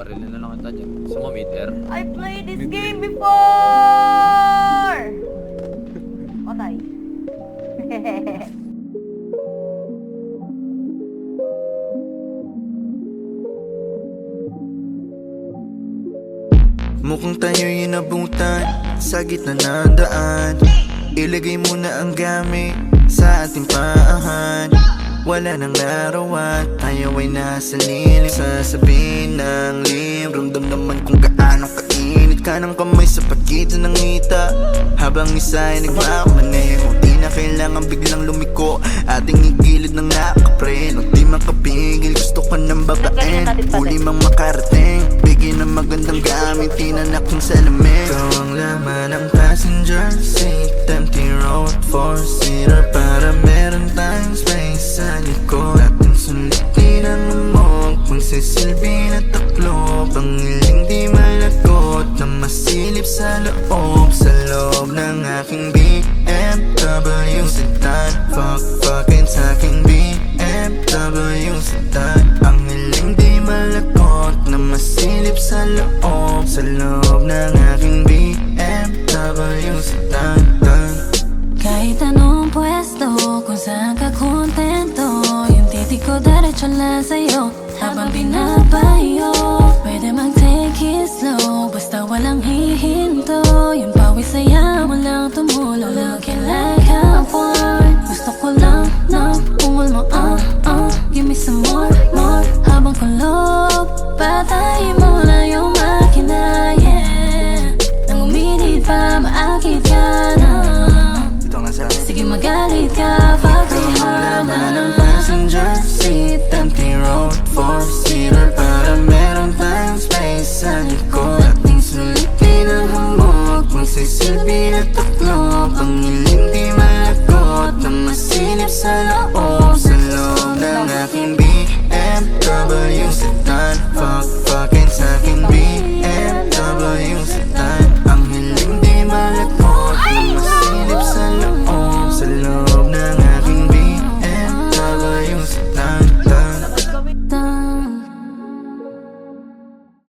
Parilin na lang kita dyan. Gusto mo meter? I played this game before! Otay. Mukhang tayo'y inabutan sa gitna ng daan. Ilagay mo na ang gamit sa ating paahan. Wala nang larawan, tayo ay nasa lilim. Sasabihin ng lim, ramdam naman kung gaano kainit ka ng kamay sa pagitan ng ngita. Habang isa ay nagmamaneho, di na kailangan biglang lumiko. Ating igilid ng nakapreno, di makapigil, gusto ka ng babaen. Huli mang makarating, bigyan ng magandang gamit, tinanak ng salamin. Ikaw ang laman ng passenger seat, empty road, four-seater, para meron tayong space sa likod. Ating sulitin ang amok, magsisilbi na taklob. Ang hiling di malagot na masilip sa loob. Sa loob ng aking BMW sedan, fuck-fuckin' sa aking BMW sedan. Ang hiling di malagot na masilip sa loob. Sa loob ng aking BMW sedan. Kahit anong pwesto, kung saan ka kontento, yung titig ko diretso lang sa'yo habang binabayo. Pwede mag-take it slow, basta walang hihinto. Yung pawis saya mo lang tumulo, looking like a porn. Gusto ko lang na ungol mo, give me some more, more. Habang kulob, patayin mo na yung makina, yeah. Nang uminit pa, maakit ka na. Sige magalit ka, fuck me hard. Laman ng passenger seat, empty road, four-seater, para meron tayong space sa likod. Ating sulitin ang hamog, magsisilbi na taklob. Ang hiling di malagot na masilip sa loob.